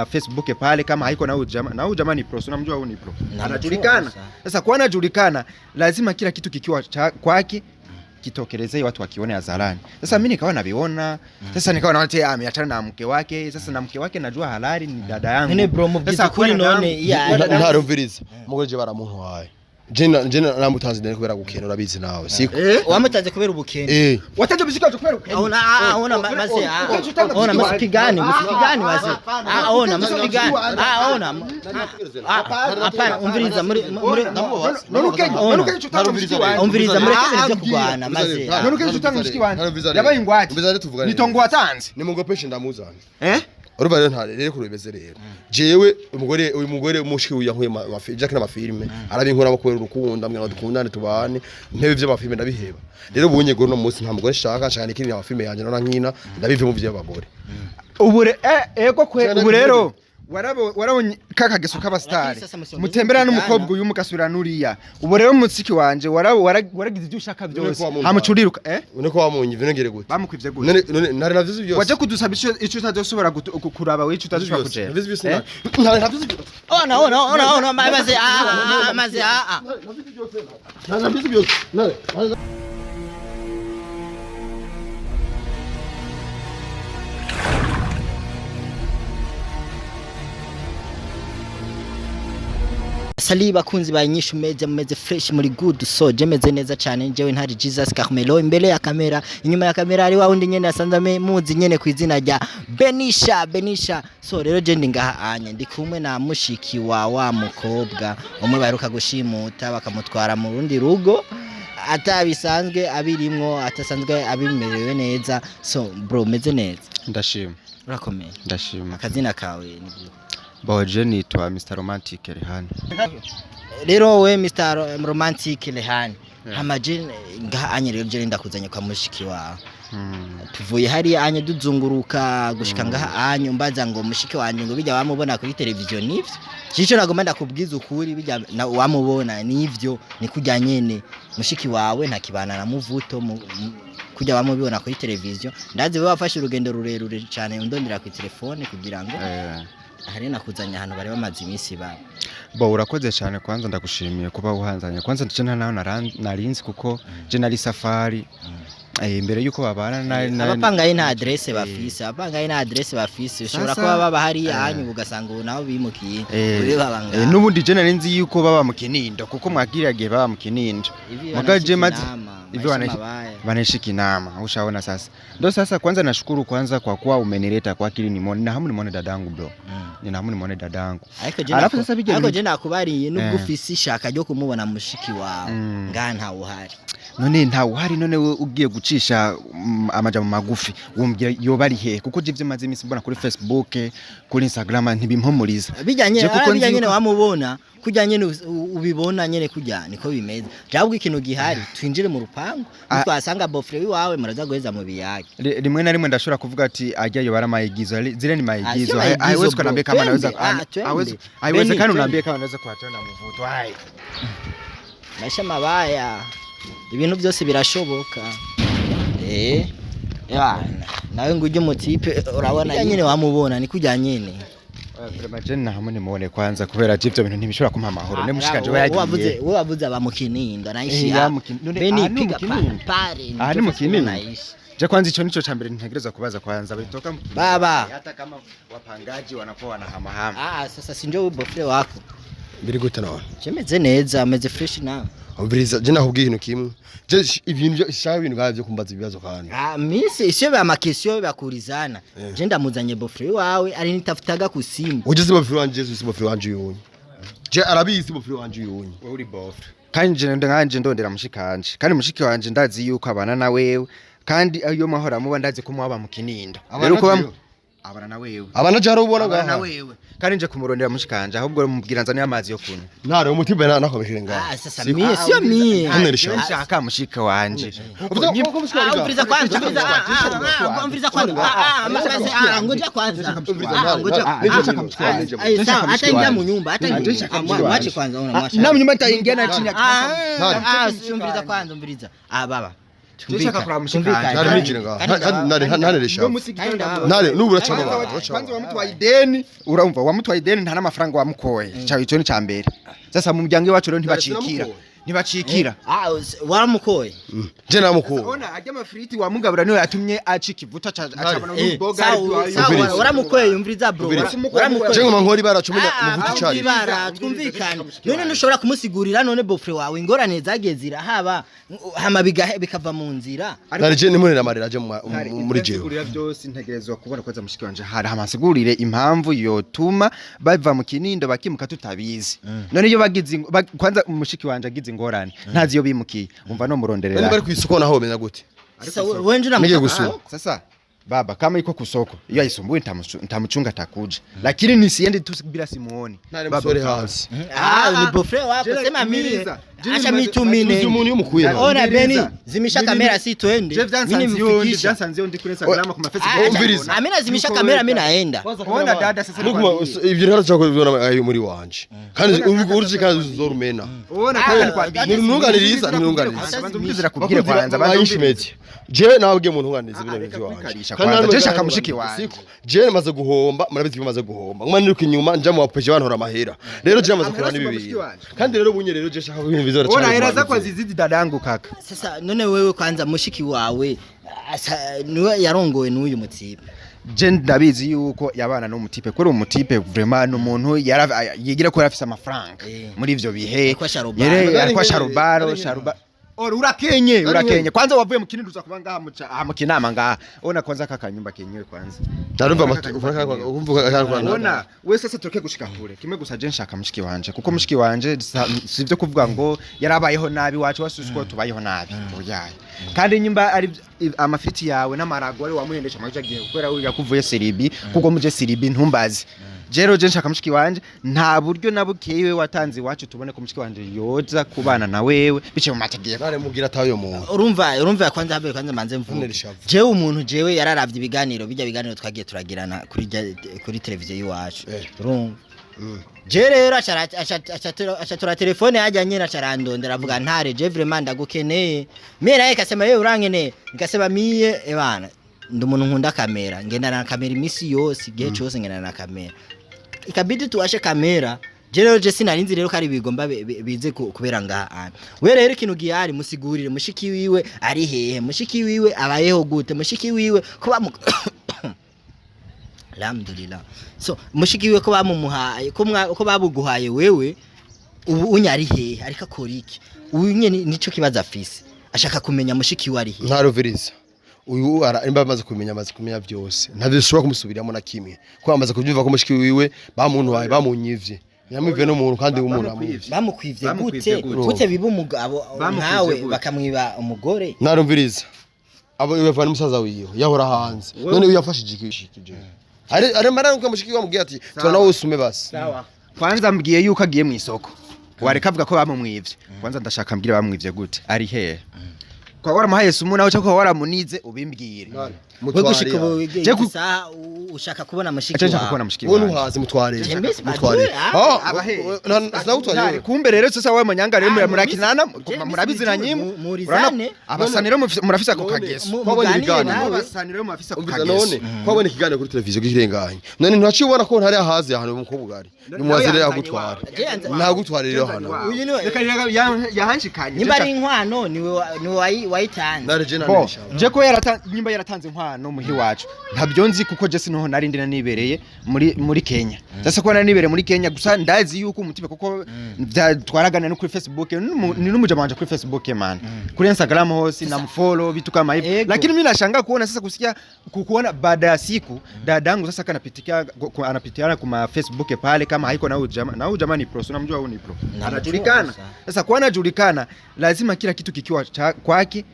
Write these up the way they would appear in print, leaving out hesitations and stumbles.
Facebook pale kama haiko na ujama ni pro, unamjua huyu ni pro. Anajulikana. Sasa kwa anajulikana lazima kila kitu kikiwa kwake kitokelezee watu wakione hadharani. Sasa mimi nikawa naviona. Sasa nikawa naona ameachana na mke wake. Sasa na mke wake najua halali ni dada yangu. Nene bro mubwiza kuri none ntarumviriza mugoje baramuntu waye. Jena namutanze ndene kubera gukena urabizi nawe siko wamutanze kubera ubukene wataje bishika kubera ubukene ona maze ona musipigani waze ona musipigani ona hapana umviriza muri umviriza muri kibyo kugwana maze nonuke tutanga mushiki wanje yabaye ingwati nitongo watanze nimugopeshe ndamuzana Uruva rero ntarere kurubeze rero. Jewe uyu mugore umushiki uyankuye Jack na mafilme arabinkora bakubera urukundo amwe badukundane tubane ntebe byo mafilme ndabiheba. Rero bunye go no munsi nta mugore shaka nikiri amafilme yanje nona nkina ndabive mu by'abagore. Ubure ego kwe ubu rero warabonye kakageso k'abastari mutembera n'umukobwa uyu mukasubira nuriya ubu rero mutsiki wanje waragize ibyo ushaka byose hamucuriruka Uneko wamunye vinengere gute bamukwivye gute none nari navyo byose waje kudusaba ico utazosobora kuraba wico utazoshobora kujera ona maze navyo byose nare Sali bakunzi ba INYISHU meze fresh muri good so jemeze neza cyane jewe ntari Jesus Carmelo imbere ya kamera inyuma ya kamera ari wa wundi nyene asanzame muzi nyene kwizina rya Benisha so rero je ngaha anye ndi kumwe na mushiki wa wamukobwa umwe baruka gushimuta bakamutwara mu rundi rugo atabisanzwe abirimwo atasanzwe abimerewe neza so bro meze neza ndashima urakomeye ndashima akazina kawe ni Boje nitwa Mr Romantic Lehani. Rero we Mr Romantic Lehani hamaje ngaha anye rero je ndakuzanye kwa mushiki wa tuvuye hari anye duzunguruka gushika ngaha anye mbaza ngo mushiki wanje ngo bijya bamubona kuri television nivyo cico nagomba ndakubwiza ukuri bijya wamubona nivyo ni kujya nyene mushiki wawe ntakibana na Muvuto kujya bamubona kuri television ndazi bafashe urugendo rurerure cyane ndondera ku telefone kugira ngo hari nakuzanya hano bari bamaze iminsi ba urakoze cyane kwanza ndagushimiye kuba uhanzanye kwanza ndice naho narinzi kuko je nari safari imbere yuko babana abapangaye nta adresse bafise ushobora kuba baba hari yanyu ugasanga naho bimukiye kuri babanga nubundi je narinzi yuko baba mu Kinindo kuko mwagiragiye baba mu Kinindo mugaje mazi hivyo wanashiki nama ushaona sasa ndio sasa kwanza nashukuru kwanza kwa kuwa umenileta kwa akili nimeona na hamu nimeona dadangu bro ni hamu nimeona dadangu alafu sasa bijye ariko je nakubariye nubwo ufisi shaka ryo kumubona mushiki wawe nga nta uhari none nta uhari none ugiye gucisha amaja mu magufi umbye yo bari he kuko je maze iminsi mbona kuri Facebook kuri Instagram ntibimpomuriza bijyanye wamubona kujya nyene ubibona nyene kujya niko bimeze jabwo ikintu gihari twinjire mu rupangu twasanga bofre wawe muraza guheza mu biyake rimwe na rimwe ndashobora kuvuga ati ajya yo baramayigizo zile ni mayigizo haiwezi kunambia kama naweza haiwezi kana unambia kama naweza kuachana na Muvuto maisha mabaya ibintu byose birashoboka nawe ngo ujye mutipe urabona nyene wamubona ni kujya nyene Premajena hamwe nimuone kwanza kubera jivyo bintu ntibishobora kumpa amahoro ne mushikaje yagiye wavuze abamukinindo naishi beni piga pare ari mukinindo je kwanza ico nico cambere ntegereza kubaza kwanza bitoka baba hata kama wapangaji wanakuwa wanahamahama sasa si ndio bofre wako biri gute nawe chemeze neza ameze fresh na Umviriza je nakubwiye ikintu kimwe je ibintu byo ibintu byo kumbaza ibibazo kandi misi isyo amakesyo bakurizana je ndamuzanye bofre wawe ari nitafutaga kusimu ugeze bofre wanje Yesu bofre wanje yonye je arabizi bofre wanje yonye wowe uri bofre kandi nganje ndondera mushikanje kandi mushiki wanje ndazi yuko abana na wewe kandi ayo mahora muba ndazi ko mwaba mu Kinindo rero uko abana na wewe abana jaro ubona abana na wewe kandi nje kumurondera mushikanje ahubwo mubwira nzane amazi yo kunywa ntare umutima nakomekere ngaho sasa mie sio mie nshaka mushika wanje umviriza kwanza ngoja kwanza hata ingia mu nyumba mwache kwanza na nyumba itaingia na chini umviriza kwanza baba Nshaka kuraba mushikanje. Nari mijire ngaha. Nari resha. Nari nubura cyane Kwanza wamutwaye ideni, urumva wamutwaye ideni nta n'amafaranga wamukoye. Icyo ni cyambere. Sasa mu muryango wacu rero ntibacikira. Waramukoye. Je namukoye. Ona ajya amafiriti wamugabura niwe yatumye acika ivuta acabana n'umboga. Waramukoye yumviriza bro. Waramukoye. Je ngoma nkori baracumenya Muvuto cyari. Twumvikana. None ntushobora kumusigurira none bofre wawe ingorane zagiye zirahaba hama bikava mu nzira. Nari je nimurira amarira aje muri jewe. Sigurira byose ntegerezwa kubona kwaza mushiki wanje hari hamasigurire impamvu yotuma bava mu kinindo bakimuka tutabizi. None iyo bagize kwanza umushiki wanje agize ingorane ntazi yo bimukiye umva no muronderera. Bari kwisoko naho menya gute. Sasa wenje Nige gusura. Sasa baba kama iko kusoko iyo ayisumbuye ntamuchunga takuja lakini nisiende tu bila simuoni musore hasi ni bofre wako sema mimi acha mitumine ona beni zimisha kamera si twende mimi nifikisha jansanzio ndi kule Instagram kwa Facebook mimi nazimisha kamera mimi naenda ona dada sasa ibyo rero cyakubona ayo muri wanje kandi uruje kandi uzorumena ona kandi kwambia ntunganiriza ndumvizira kubwire kwanza bandumvishimeti je nawubwiye umuntu ntunganiriza bino byo wanje kandi je shaka mushiki wanje je maze guhomba murabizi bimaze guhomba nguma niruka inyuma nja mu bapeje bantora amahera rero je maze kurana ibibiri kandi rero bunye rero je shaka ibintu bizora cyane ona hera zako zizidi dadangu kaka sasa none wewe kwanza mushiki wawe niwe yarongowe n'uyu mutipe je ndabizi yuko yabana n'umutipe kuri umutipe vraiment n'umuntu yigira ko yarafise amafaranga muri ivyo bihe yari sharubaro urakenye kwanza wavuye mu kinindi uza kuba ngaha mu kinama ngaha ona kwanza kakanyumba kenyewe kwanza ona we sasa turoke gushika kure kimwe gusa je nshaka mushiki wanje kuko mushiki wanje sivyo kuvuga ngo yarabayeho nabi wacu wasusko tubayeho nabi uyaye kandi nyimba ari amafiti yawe n'amarago ari wamuhendesha amaje agiye gukora yakuvuye seribi kuko muje seribi ntumbazi Jero je nshaka mushiki wanje nta buryo nabukeye watanze wacu tubone ko mushiki wanje yoza kubana na wewe bice mu mategeko bare mugira tayo muntu urumva kwanza manze mvuge jewe umuntu jewe yararavye ibiganiro bijya biganiro twagiye turagirana kuri televiziyo yiwacu urumva je rero achatura telefone haja nyina charandondera avuga ntare je vraiment ndagukeneye mera yeka sema yewe urangene ngasema miye ebana ndumuntu nkunda kamera ngenda na kamera imisi yose gihe cyose ngenda na kamera ikabidi tuwashe kamera je sinarinzi rero kari bigomba bize kubera ngaha we rero ikintu gihari musigurire mushiki wiwe ari hehe mushiki wiwe abayeho gute mushiki wiwe kuba alhamdulillah so mushiki wiwe ko bamumuhaye ko babuguhaye wewe ubu unyari hehe ariko akora iki uyu nico kibaza afise ashaka kumenya mushiki we ari hehe ntaroviriza uyu imba amaze kumenya byose ntazishobora kumusubiramo na kimwe ko amaze kubyumva ko mushiki wiwe bamuntu waye bamunyivye yamwivye no muntu kandi umuntu bamukwivye gute biba umugabo nkawe bakamwiba umugore narumviriza abo yeva n'umusaza wiyo yahora hanze none uyafashije ikishikije ari marana ko mushiki wamubwiye ati twana nawe usume basi sawa kwanza mbwiye yuko agiye mu isoko wareka avuga ko bamumwivye kwanza ndashaka mbwire bamwivye gute ari hehe kwa wara mahaye sumu nawe cyako wara munize ubimbwire we gushika ubusa ushaka kubona mushiki wawe wowe uhaze mutware abahe kumbe rero sasa wawe manyanga rero murakinana murabizina nyimwe murizane abasaniro murafisa ku kageso kwabona ikiganiro abasaniro murafisa ku kageso kwabona ikiganiro kuri televiziyo gihirenganye none ntaci ubona ko ntari ahaze ahantu mu kobugari nimwazire yagutwara ntagutwara rero hano reka yahanshikanye nimba ari inkwano niwe wayitanze je ko nyimba yaratanze inkwano muhi wacu ntabyo nzi kuko je sinoho narindi nibereye muri Kenya sasa ko nibereye muri Kenya gusa ndazi yuko umutipe kuko twaragana no kuri Facebook ni n'umujama wanje kuri Facebook man kuri Instagram hose na mfollow vitu kama hivyo lakini mimi nashangaa kuona sasa kusikia kuona baada ya siku dadangu sasa anapitiana kwa Facebook pale kama haiko na jamaa ni pro unamjua huyu ni pro anajulikana sasa kwa anajulikana lazima kila kitu kikiwa kwake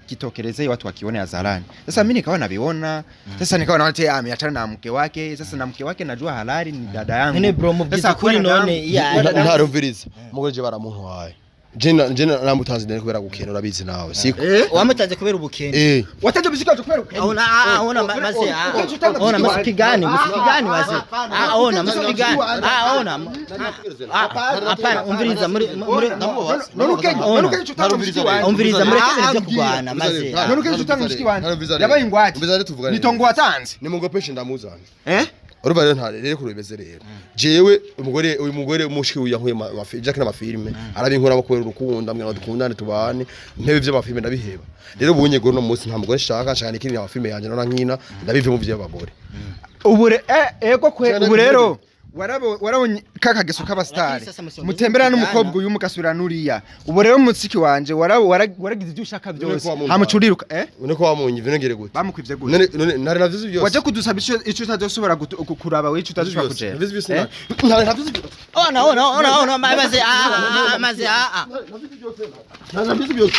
kitokelezee watu wakione hadharani. Sasa mimi nikawa naviona. Sasa nikawa na wote ameachana na mke wake. Sasa na mke wake najua halali ni dada yangu. Nene bro mubwiza kuri none ntarumviriza. Mugoje baramuntu waye. jena namutanze ndene kubera gukena urabizi nawe siko wamutanze kubera ubukene wataje bisikaje kubera aona maze aona masipigani maze aona masipigani aona hapana umviriza muri umviriza muri kibyo kugwana maze nuruke utanga mushiki wanje yabaye ingwate nitongo watanze nimungopeshe ndamuzana Urumva rero ntarere kurubeze rero jewe uyu mugore umushiki uyankuye Jack n'amafilme arabinkora bakubera urukundo amwe dukundane tubane ntebe byo amafilme ndabiheba rero bunye go no munsi nta mugore nshaka nikiri amafilme yanje nona nkina ndabive mu by'abagore ubure ego kwe ubu rero warabonye kakageso k'abastari mutembera n'umukobwa uyu mukasubira nuriya ubu rero umutsiki wanje waragize ibyo ushaka byose hamucuriruka none ko wamunye vinegere gute bamukwivye gute none navyo byose waje kudusaba ico utazosubira kuraba we ico utazosubira kujera ona maze maze navyo byose